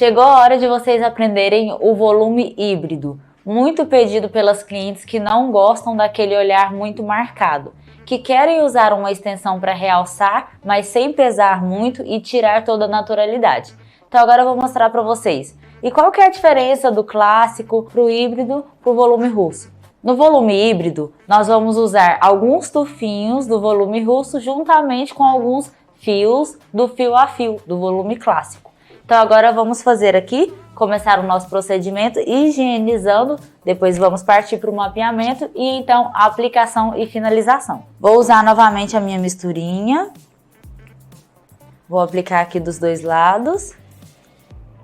Chegou a hora de vocês aprenderem o volume híbrido, muito pedido pelas clientes que não gostam daquele olhar muito marcado, que querem usar uma extensão para realçar, mas sem pesar muito e tirar toda a naturalidade. Então agora eu vou mostrar para vocês. E qual que é a diferença do clássico para o híbrido para o volume russo? No volume híbrido, nós vamos usar alguns tufinhos do volume russo juntamente com alguns fios do fio a fio do volume clássico. Então agora vamos fazer aqui, começar o nosso procedimento higienizando, depois vamos partir para o mapeamento e então a aplicação e finalização. Vou usar novamente a minha misturinha, vou aplicar aqui dos dois lados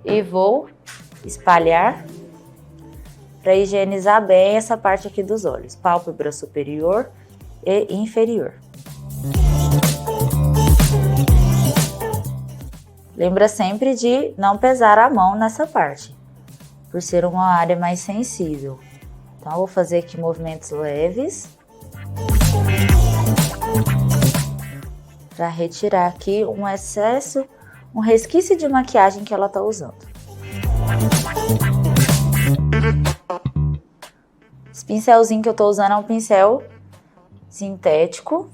e vou espalhar para higienizar bem essa parte aqui dos olhos, pálpebra superior e inferior. Lembra sempre de não pesar a mão nessa parte, por ser uma área mais sensível. Então, eu vou fazer aqui movimentos leves para retirar aqui um excesso, um resquício de maquiagem que ela tá usando. Esse pincelzinho que eu tô usando é um pincel sintético,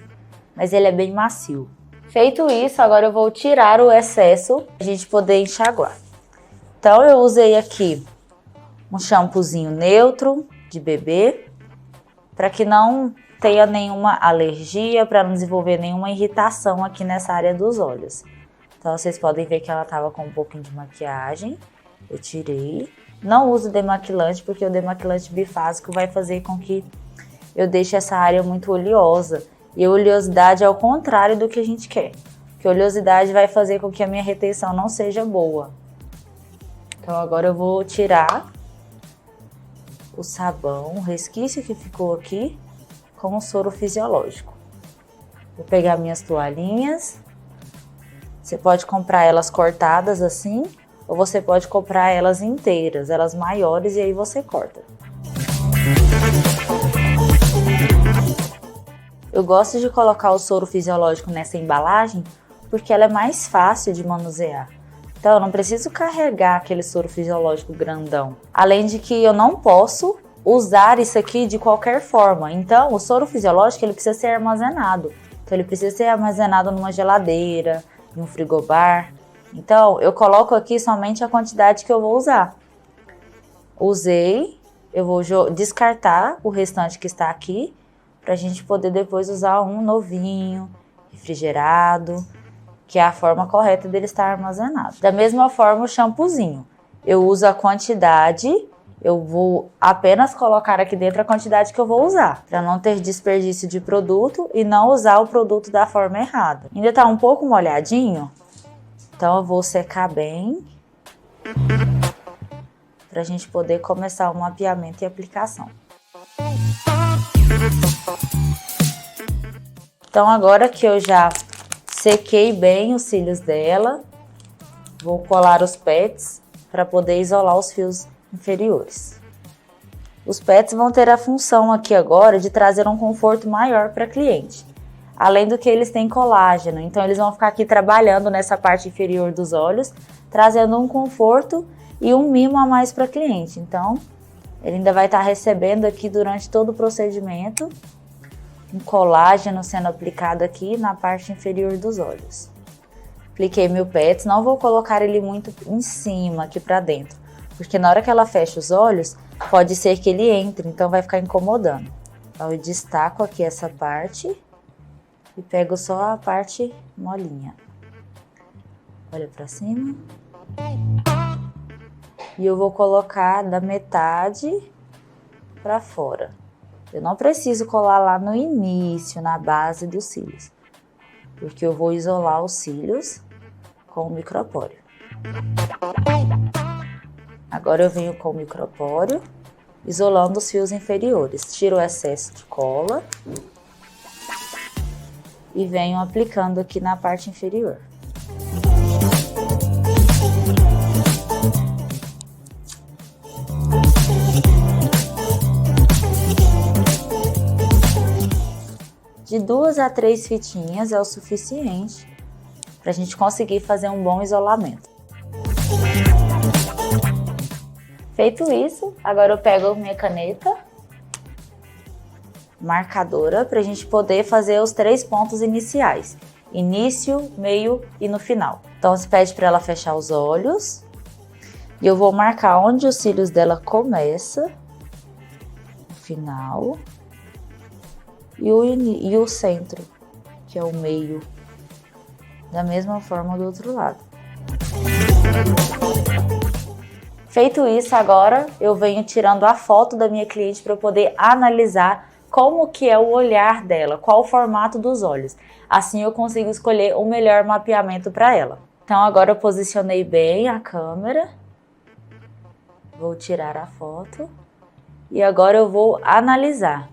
mas ele é bem macio. Feito isso, agora eu vou tirar o excesso para a gente poder enxaguar. Então eu usei aqui um shampoozinho neutro de bebê, para que não tenha nenhuma alergia, para não desenvolver nenhuma irritação aqui nessa área dos olhos. Então vocês podem ver que ela tava com um pouquinho de maquiagem, eu tirei. Não uso demaquilante, porque o demaquilante bifásico vai fazer com que eu deixe essa área muito oleosa. E a oleosidade é o contrário do que a gente quer. Porque a oleosidade vai fazer com que a minha retenção não seja boa. Então agora eu vou tirar o sabão, o resquício que ficou aqui, com o soro fisiológico. Vou pegar minhas toalhinhas. Você pode comprar elas cortadas assim, ou você pode comprar elas inteiras, elas maiores, e aí você corta. Eu gosto de colocar o soro fisiológico nessa embalagem porque ela é mais fácil de manusear. Então eu não preciso carregar aquele soro fisiológico grandão. Além de que eu não posso usar isso aqui de qualquer forma. Então o soro fisiológico ele precisa ser armazenado. Então ele precisa ser armazenado numa geladeira, em um frigobar. Então eu coloco aqui somente a quantidade que eu vou usar. Usei, eu vou descartar o restante que está aqui, para a gente poder depois usar um novinho, refrigerado, que é a forma correta dele estar armazenado. Da mesma forma o shampoozinho, eu uso a quantidade, eu vou apenas colocar aqui dentro a quantidade que eu vou usar, para não ter desperdício de produto e não usar o produto da forma errada. Ainda está um pouco molhadinho, então eu vou secar bem, para a gente poder começar o mapeamento e aplicação. Então agora que eu já sequei bem os cílios dela, vou colar os pets para poder isolar os fios inferiores. Os pets vão ter a função aqui agora de trazer um conforto maior para a cliente. Além do que eles têm colágeno, então eles vão ficar aqui trabalhando nessa parte inferior dos olhos, trazendo um conforto e um mimo a mais para a cliente. Então ele ainda vai estar recebendo aqui durante todo o procedimento um colágeno sendo aplicado aqui na parte inferior dos olhos. Apliquei meu pets, não vou colocar ele muito em cima aqui para dentro, porque na hora que ela fecha os olhos, pode ser que ele entre, então vai ficar incomodando. Então eu destaco aqui essa parte e pego só a parte molinha. Olha para cima. E eu vou colocar da metade para fora. Eu não preciso colar lá no início, na base dos cílios, porque eu vou isolar os cílios com o micropóreo. Agora eu venho com o micropóreo, isolando os fios inferiores. Tiro o excesso de cola e venho aplicando aqui na parte inferior. De 2 a 3 fitinhas é o suficiente para a gente conseguir fazer um bom isolamento. Feito isso, agora eu pego minha caneta marcadora pra gente poder fazer os 3 pontos iniciais. Início, meio e no final. Então você pede para ela fechar os olhos. E eu vou marcar onde os cílios dela começa, o final, e o centro, que é o meio. Da mesma forma do outro lado. Feito isso, agora eu venho tirando a foto da minha cliente para eu poder analisar como que é o olhar dela, qual o formato dos olhos. Assim eu consigo escolher o melhor mapeamento para ela. Então agora eu posicionei bem a câmera. Vou tirar a foto. E agora eu vou analisar.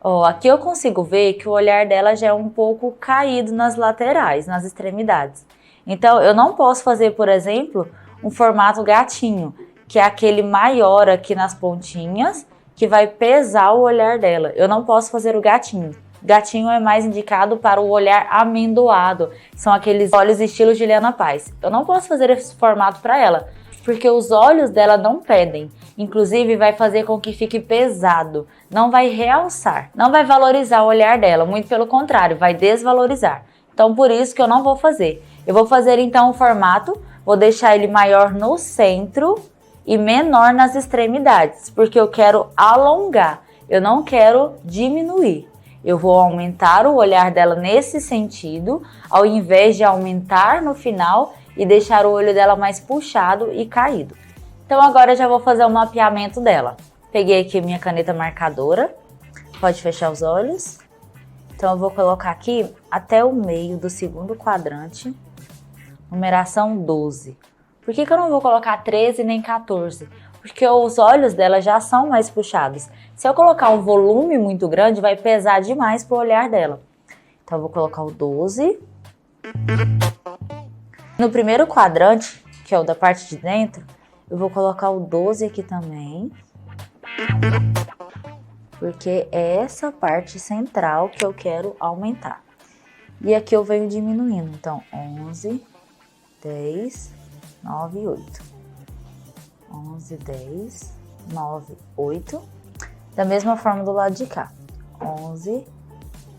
Ó, aqui eu consigo ver que o olhar dela já é um pouco caído nas laterais, nas extremidades. Então, eu não posso fazer, por exemplo, um formato gatinho, que é aquele maior aqui nas pontinhas, que vai pesar o olhar dela. Eu não posso fazer o gatinho. Gatinho é mais indicado para o olhar amendoado. São aqueles olhos estilo Juliana Paz. Eu não posso fazer esse formato para ela, porque os olhos dela não pedem. Inclusive, vai fazer com que fique pesado. Não vai realçar, não vai valorizar o olhar dela. Muito pelo contrário, vai desvalorizar. Então, por isso que eu não vou fazer. Eu vou fazer, então, o formato. Vou deixar ele maior no centro e menor nas extremidades. Porque eu quero alongar. Eu não quero diminuir. Eu vou aumentar o olhar dela nesse sentido, ao invés de aumentar no final e deixar o olho dela mais puxado e caído. Então agora eu já vou fazer o mapeamento dela. Peguei aqui minha caneta marcadora, pode fechar os olhos. Então eu vou colocar aqui até o meio do segundo quadrante, numeração 12. Por que eu não vou colocar 13 nem 14? Porque os olhos dela já são mais puxados. Se eu colocar um volume muito grande, vai pesar demais pro olhar dela. Então eu vou colocar o 12. No primeiro quadrante, que é o da parte de dentro, eu vou colocar o 12 aqui também. Porque é essa parte central que eu quero aumentar. E aqui eu venho diminuindo. Então, 11, 10, 9 e 8. 11, 10, 9, 8. Da mesma forma do lado de cá. 11,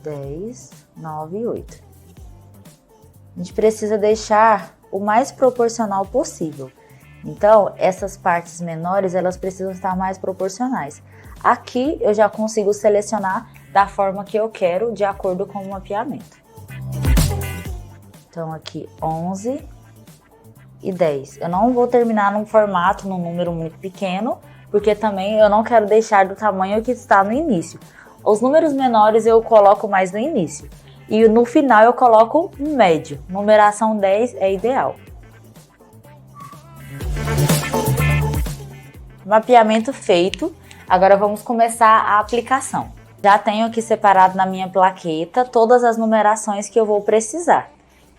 10, 9 e 8. A gente precisa deixar o mais proporcional possível. Então, essas partes menores, elas precisam estar mais proporcionais. Aqui, eu já consigo selecionar da forma que eu quero, de acordo com o mapeamento. Então, aqui, 11 e 10. Eu não vou terminar num formato, num número muito pequeno, porque também eu não quero deixar do tamanho que está no início. Os números menores eu coloco mais no início. E no final eu coloco um médio. Numeração 10 é ideal. Mapeamento feito. Agora vamos começar a aplicação. Já tenho aqui separado na minha plaqueta todas as numerações que eu vou precisar.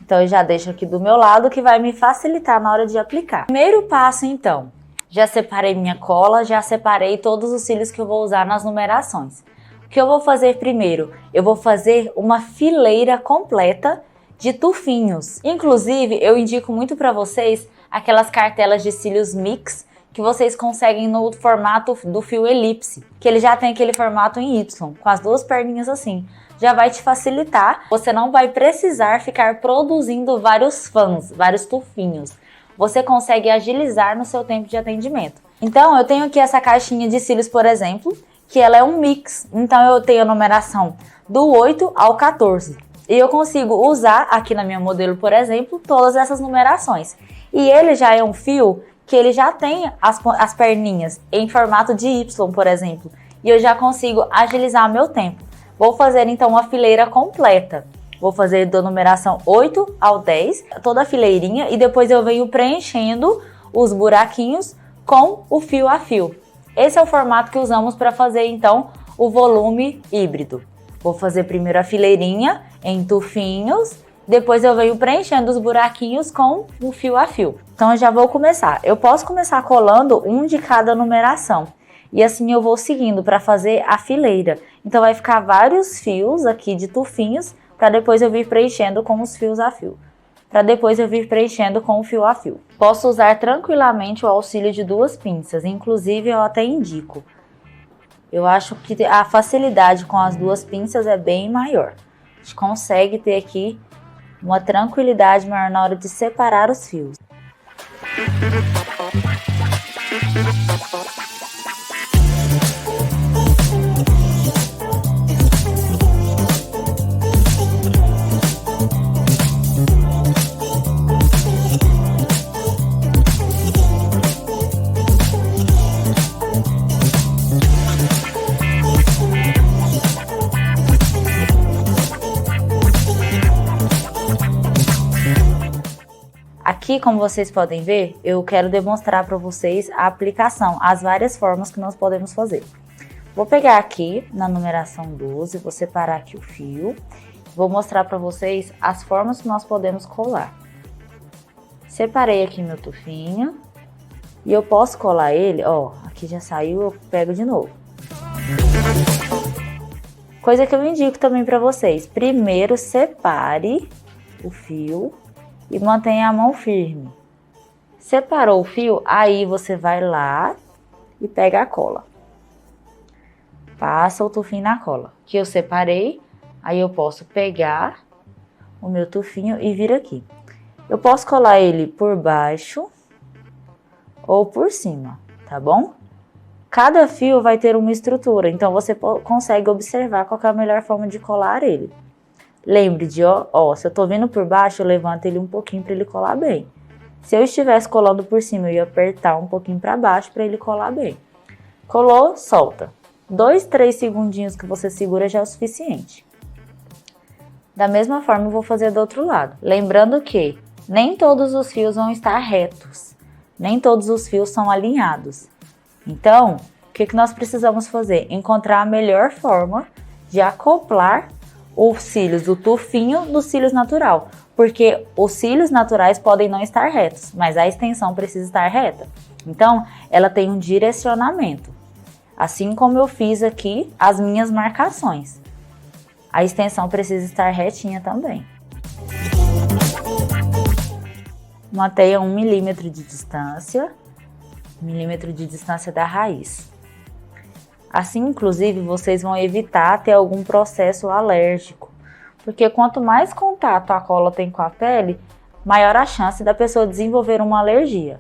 Então eu já deixo aqui do meu lado, que vai me facilitar na hora de aplicar. Primeiro passo, então. Já separei minha cola, já separei todos os cílios que eu vou usar nas numerações. O que eu vou fazer primeiro? Eu vou fazer uma fileira completa de tufinhos. Inclusive, eu indico muito para vocês aquelas cartelas de cílios mix que vocês conseguem no formato do fio elipse, que ele já tem aquele formato em Y, com as duas perninhas assim. Já vai te facilitar, você não vai precisar ficar produzindo vários fãs, vários tufinhos. Você consegue agilizar no seu tempo de atendimento. Então, eu tenho aqui essa caixinha de cílios, por exemplo, que ela é um mix. Então, eu tenho a numeração do 8 ao 14. E eu consigo usar aqui na minha modelo, por exemplo, todas essas numerações. E ele já é um fio que ele já tem as perninhas em formato de Y, por exemplo. E eu já consigo agilizar meu tempo. Vou fazer então uma fileira completa. Vou fazer da numeração 8 ao 10, toda a fileirinha, e depois eu venho preenchendo os buraquinhos com o fio a fio. Esse é o formato que usamos para fazer então o volume híbrido. Vou fazer primeiro a fileirinha em tufinhos, depois eu venho preenchendo os buraquinhos com o fio a fio. Então eu já vou começar. Eu posso começar colando um de cada numeração. E assim eu vou seguindo para fazer a fileira. Então vai ficar vários fios aqui de tufinhos, para depois eu vir preenchendo com os fios a fio. para depois eu vir preenchendo com o fio a fio. Posso usar tranquilamente o auxílio de 2 pinças, inclusive eu até indico. Eu acho que a facilidade com as 2 pinças é bem maior. A gente consegue ter aqui uma tranquilidade maior na hora de separar os fios. Aqui, como vocês podem ver, eu quero demonstrar para vocês a aplicação, as várias formas que nós podemos fazer. Vou pegar aqui na numeração 12, vou separar aqui o fio, vou mostrar para vocês as formas que nós podemos colar. Separei aqui meu tufinho e eu posso colar ele, ó, aqui já saiu, eu pego de novo. Coisa que eu indico também para vocês, primeiro separe o fio e mantenha a mão firme. Separou o fio, aí você vai lá e pega a cola. Passa o tufinho na cola. Que eu separei, aí eu posso pegar o meu tufinho e vir aqui. Eu posso colar ele por baixo ou por cima, tá bom? Cada fio vai ter uma estrutura, então você consegue observar qual é a melhor forma de colar ele. Lembre de, ó, se eu tô vindo por baixo, eu levanto ele um pouquinho para ele colar bem. Se eu estivesse colando por cima, eu ia apertar um pouquinho para baixo para ele colar bem. Colou, solta. 2, 3 segundinhos que você segura já é o suficiente. Da mesma forma, eu vou fazer do outro lado. Lembrando que nem todos os fios vão estar retos. Nem todos os fios são alinhados. Então, o que nós precisamos fazer? Encontrar a melhor forma de acoplar os cílios do tufinho dos cílios natural, porque os cílios naturais podem não estar retos, mas a extensão precisa estar reta. Então, ela tem um direcionamento, assim como eu fiz aqui as minhas marcações. A extensão precisa estar retinha também. Mantenha 1 milímetro de distância, 1 milímetro de distância da raiz. Assim, inclusive, vocês vão evitar ter algum processo alérgico, porque quanto mais contato a cola tem com a pele, maior a chance da pessoa desenvolver uma alergia.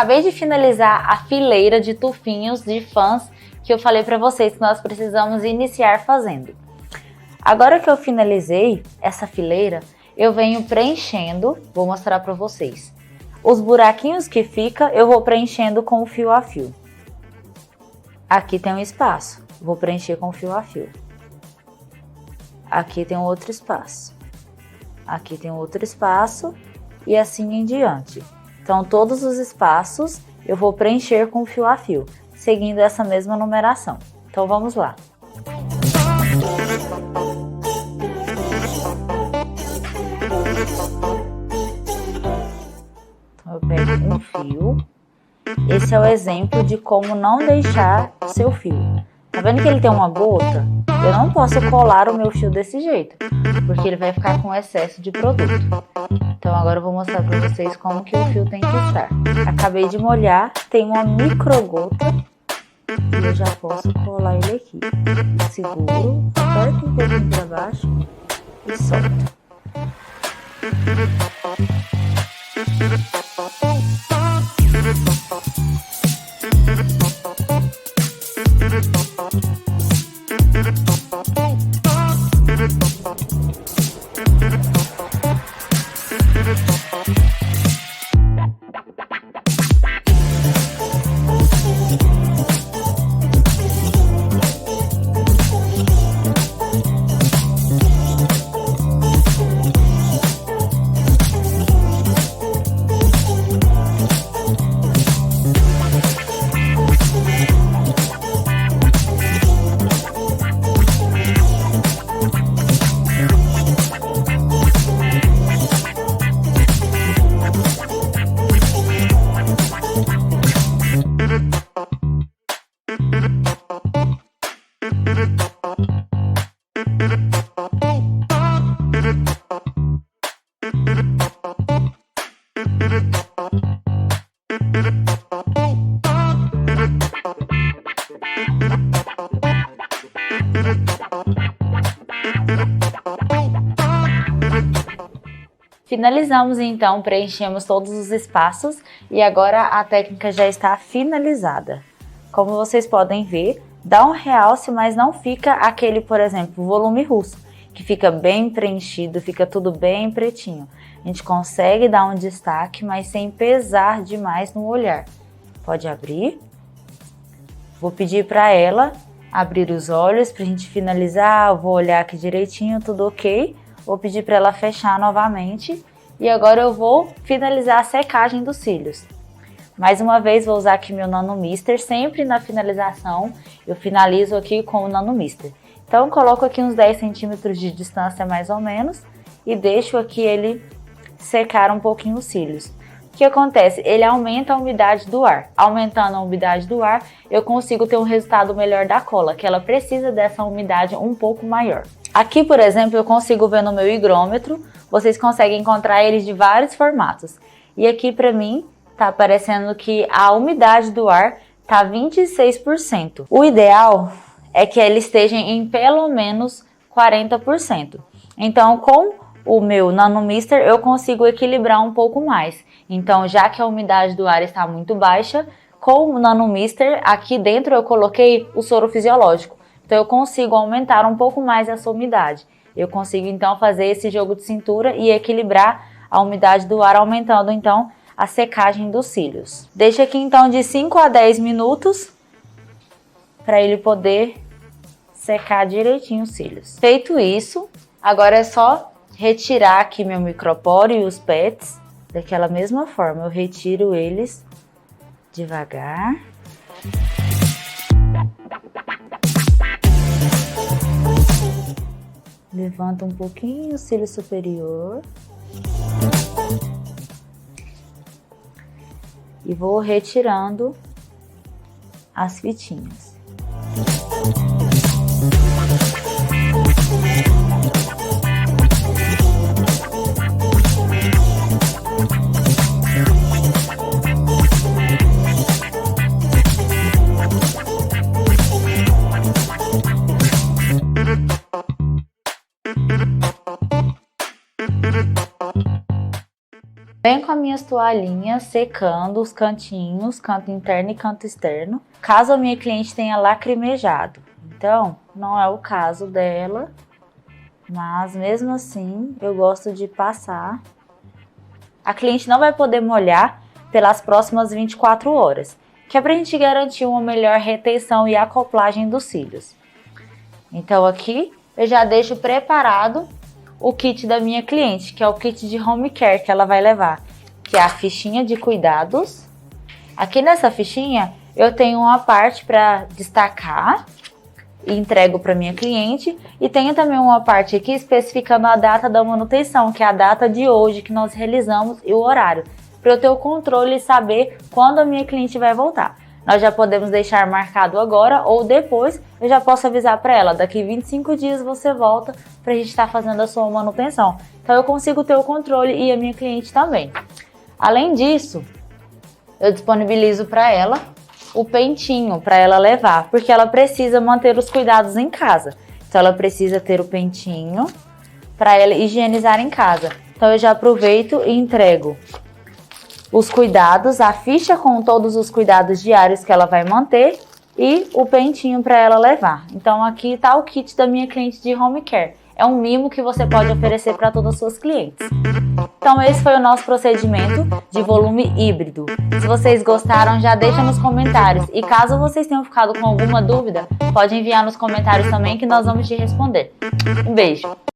Acabei de finalizar a fileira de tufinhos de fãs que eu falei para vocês que nós precisamos iniciar fazendo. Agora que eu finalizei essa fileira, eu venho preenchendo, vou mostrar para vocês. Os buraquinhos que fica, eu vou preenchendo com o fio a fio. Aqui tem um espaço, vou preencher com o fio a fio. Aqui tem um outro espaço. Aqui tem outro espaço e assim em diante. Então, todos os espaços eu vou preencher com fio a fio, seguindo essa mesma numeração. Então, vamos lá. Então, eu pego um fio. Esse é o exemplo de como não deixar o seu fio. Tá vendo que ele tem uma gota? Eu não posso colar o meu fio desse jeito, porque ele vai ficar com excesso de produto. Então agora eu vou mostrar para vocês como que o fio tem que estar. Acabei de molhar, tem uma microgota e eu já posso colar ele aqui. Seguro, aperto um pouquinho para baixo e solto. Finalizamos então, preenchemos todos os espaços e agora a técnica já está finalizada. Como vocês podem ver, dá um realce, mas não fica aquele, por exemplo, volume russo, que fica bem preenchido, fica tudo bem pretinho. A gente consegue dar um destaque, mas sem pesar demais no olhar. Pode abrir. Vou pedir para ela abrir os olhos para a gente finalizar. Eu vou olhar aqui direitinho, tudo ok. Vou pedir para ela fechar novamente e agora eu vou finalizar a secagem dos cílios. Mais uma vez vou usar aqui meu Nano Mister, sempre na finalização eu finalizo aqui com o Nano Mister. Então coloco aqui uns 10 centímetros de distância mais ou menos e deixo aqui ele secar um pouquinho os cílios. O que acontece? Ele aumenta a umidade do ar. Aumentando a umidade do ar, eu consigo ter um resultado melhor da cola, que ela precisa dessa umidade um pouco maior. Aqui, por exemplo, eu consigo ver no meu higrômetro, vocês conseguem encontrar eles de vários formatos. E aqui para mim, tá aparecendo que a umidade do ar tá 26%. O ideal é que ele esteja em pelo menos 40%. Então, com o meu Nano Mister, eu consigo equilibrar um pouco mais. Então, já que a umidade do ar está muito baixa, com o Nano Mister, aqui dentro eu coloquei o soro fisiológico. Então, eu consigo aumentar um pouco mais essa umidade. Eu consigo, então, fazer esse jogo de cintura e equilibrar a umidade do ar, aumentando, então, a secagem dos cílios. Deixa aqui, então, de 5 a 10 minutos para ele poder secar direitinho os cílios. Feito isso, agora é só retirar aqui meu micropóreo e os pets daquela mesma forma. Eu retiro eles devagar. Levanta um pouquinho o cílio superior. E vou retirando as fitinhas. Venho com as minhas toalhinhas secando os cantinhos, canto interno e canto externo, caso a minha cliente tenha lacrimejado. Então, não é o caso dela, mas mesmo assim eu gosto de passar. A cliente não vai poder molhar pelas próximas 24 horas, que é pra gente garantir uma melhor retenção e acoplagem dos cílios. Então aqui eu já deixo preparado o kit da minha cliente, que é o kit de home care que ela vai levar, que é a fichinha de cuidados. Aqui nessa fichinha eu tenho uma parte para destacar e entrego para minha cliente, e tenho também uma parte aqui especificando a data da manutenção, que é a data de hoje que nós realizamos e o horário, para eu ter o controle e saber quando a minha cliente vai voltar. Nós já podemos deixar marcado agora ou depois eu já posso avisar para ela, daqui 25 dias você volta para a gente estar fazendo a sua manutenção. Então eu consigo ter o controle e a minha cliente também. Além disso, eu disponibilizo para ela o pentinho para ela levar, porque ela precisa manter os cuidados em casa. Então ela precisa ter o pentinho para ela higienizar em casa. Então eu já aproveito e entrego os cuidados, a ficha com todos os cuidados diários que ela vai manter e o pentinho para ela levar. Então aqui está o kit da minha cliente de home care. É um mimo que você pode oferecer para todas as suas clientes. Então esse foi o nosso procedimento de volume híbrido. Se vocês gostaram, já deixa nos comentários. E caso vocês tenham ficado com alguma dúvida, pode enviar nos comentários também que nós vamos te responder. Um beijo!